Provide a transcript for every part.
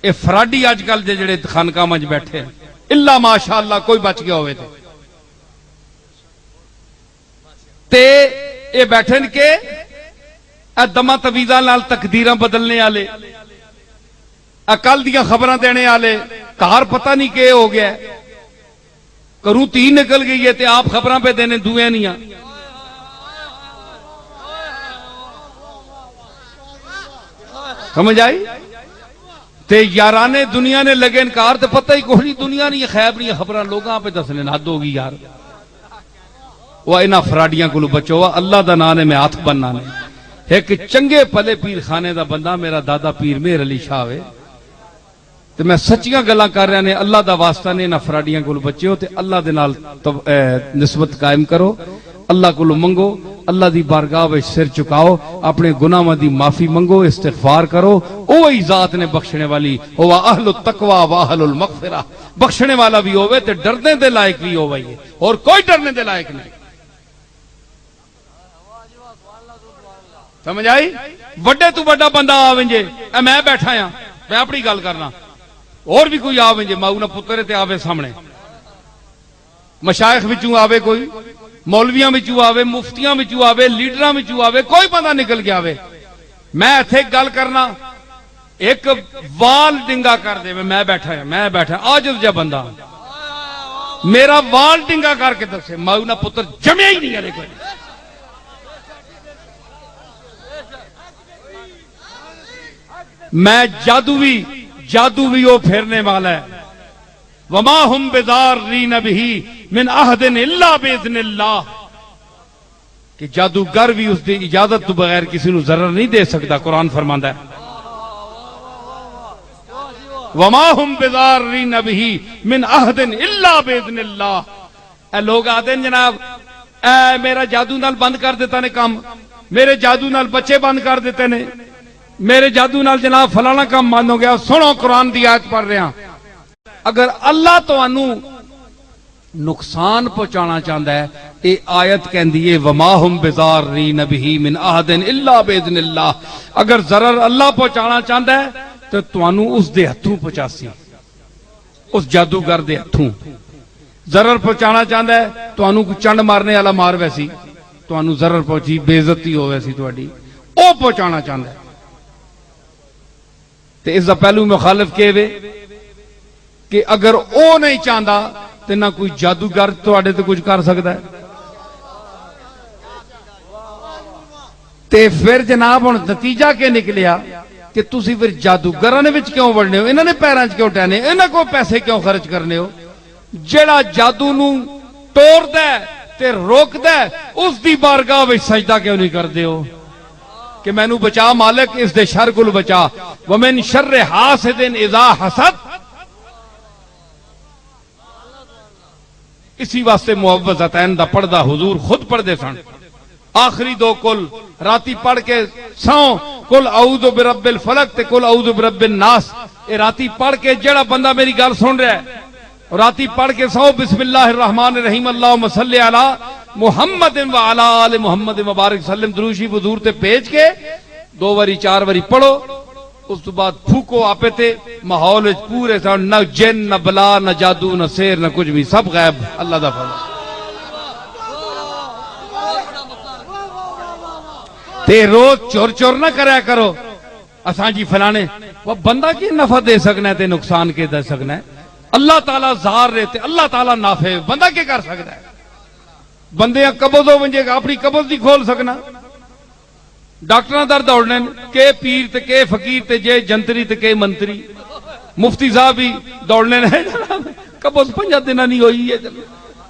اے فراڈی اج کل دے جڑے خانقاہ وچ بیٹھے الا ماشاءاللہ کوئی بچ گیا ہوئے تے اے بیٹھن کے دما تویزاں نال تقدیراں بدلنے والے کل دیاں خبراں دینے والے کار پتہ نہیں کہ ہو گیا کروں تین نکل گئی ہے تے آپ خبراں پہ دینے دوئے نہیں ہیں سمجھ آئی تے یارانے دنیا نے لگے انکار تے پتہ ہی کوئی دنیا نہیں خیب نہیں خبراں لوگاں پہ دسنے حد ہوگی یار وہ انہاں فراڈیاں کو بچو اللہ دا نام نے میں ہاتھ بننا نے ایک چنگے پلے پیر خانے دا بندہ میرا دادا پیر مہر علی شاہ وے تے میں سچیاں گلاں کر رہا نے اللہ دا واسطہ نے انہاں فراڈیاں کو بچو تے اللہ دے نال نسبت قائم کرو اللہ کو منگو اللہ دی بارگاہ وچ سر چکاؤ اپنے گناہاں دی معافی منگو استغفار کرو اوہی ذات نے بخشنے والی ہوا اہل التقوی و اہل المغفرہ بخشنے والا بھی ہوے تے ڈرنے دے لائق بھی ہوے اور کوئی ڈرنے دے لائق نہیں سمجھ آئی وڈے تو بڑا بندہ آویں جے اے میں بیٹھا ہاں میں اپنی گل کرنا اور بھی کوئی آویں جے ماؤ نہ پتر تے آوے سامنے مشائخ وچوں آوے کوئی مولویاں وچوں آوے مفتیاں وچوں آوے لیڈراں وچوں آوے کوئی بندہ نکل کے آوے میں ایتھے گل کرنا ایک وال ڈنگا کر دے میں بیٹھا عاجز جا بندہ میرا وال ڈنگا کر کے دسے ماؤ نہ پتر جمیا ہی نہیں ہے کوئی میں جادو بھی وہ پھیرنے والا ہے وما ہم بضارین بہ من عہد الا باذن اللہ کہ جادوگر بھی اس دی اجازت تو بغیر کسی نو ضرر نہیں دے سکتا قرآن فرماندا ہے وما ہم بضارین بہ من عہد الا باذن اللہ اے لوگ آتے ہیں جناب اے میرا جادو نال بند کر دیتا نے کام میرے جادو نال بچے بند کر دیتے نے میرے جادو نال جناب فلانا کام بند ہو گیا سنو قرآن دی آیت پڑھ رہے ہیں اگر اللہ تو انو نقصان پہنچانا چاہتا ہے یہ آیت کہندی ہے وما ہم بضارین بہ من عہد الا باذن اللہ اگر ضرر اللہ پہنچانا چاہتا ہے تو تانوں اس دے ہتھوں پہنچاسی اس جادوگر دے ہتھوں ضرر پہنچانا چاہتا ہے تانوں کو چنڈ مارنے والا مار ویسی تانوں ضرر پہنچی بے عزتی ہو ویسی تہاڈی او پہنچانا چاہتا ہے تے اس دا پہلو مخالف کہے کہ اگر او نہیں چاہتا تو نہ کوئی جادوگر تواڈے تے کچھ کر سکتا ہے تے پھر جناب ہن نتیجہ کے نکلیا کہ تسی پھر جادوگراں دے وچ کیوں وڑنے ہو انہاں نے پیراں وچ کیوں ٹہنے انہاں کو پیسے کیوں خرچ کرنے ہو جڑا جادو نو توڑدا ہے تے روکدا ہے اس دی بارگاہ وچ سجدہ کیوں نہیں کردے ہو کہ مینوں بچا مالک اس دے شر کو بچا ومن شر حاسد اذا حسد اسی واسطے معوذتین دا پڑھدا حضور خود پڑھ دے سن آخری دو کل راتی پڑھ کے سو کل اعوذ برب الفلق تے کل اعوذ برب الناس اے راتی پڑھ کے جڑا بندہ میری گل سن رہا ہے راتی پڑھ کے سو بسم اللہ الرحمن الرحیم اللہم صلی علی محمد و علی آل محمد مبارک سلم درود شریف حضور تے بھیج کے 2 واری 4 واری پڑھو اس تو بعد پھوکو آپے تے ماحول وچ پورے سن نہ جن نہ بلا نہ جادو نہ سحر نہ کچھ بھی سب غائب اللہ دا فضل تے روز چور نہ کریا کرو اساں جی فلانے وہ بندہ کی نفع دے سکنا ہے تے نقصان کے دے سکنا ہے اللہ تعالیٰ زار رہتے اللہ تعالیٰ نافع بندہ کیا کر سکتا ہے بندے قبض ہو ونجے گا اپنی قبض نہیں کھول سکنا ڈاکٹر در دوڑنے کہ پیر تے کہ فقیر تے جے جنتری تے کہ منتری مفتی صاحب بھی دوڑنے نے قبض 5 دن نہیں ہوئی ہے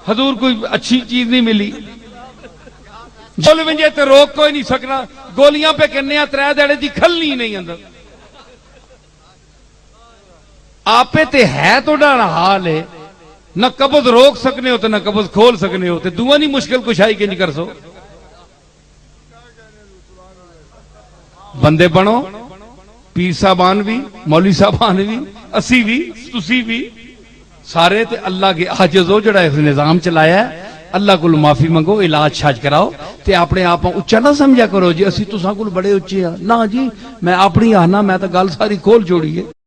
حضور کوئی اچھی چیز نہیں ملی جل ونجے تے روک کوئی نہیں سکنا گولیاں پہ کرنے 3 دیڑے دی کھلنی نہیں اندر آپے تے ہے تو ڈانا حال ہے نہ قبض روک سکنے ہو تو نہ قبض کھول سکنے ہو تے دعا نہیں مشکل کشائی کے نہیں کر سو بندے بنو پیر صاحبان بھی مولوی صاحبان بھی اسی بھی تسی بھی سارے تے اللہ کے عاجز ہو جڑا اس نظام چلایا ہے اللہ کو معافی منگو علاج شاج کراؤ تے اپنے آپ اچھا نہ سمجھا کرو جی اسی تساں کول بڑے اچھے ہاں نہ جی میں اپنی آنا میں تو گل ساری کھول جوڑی ہے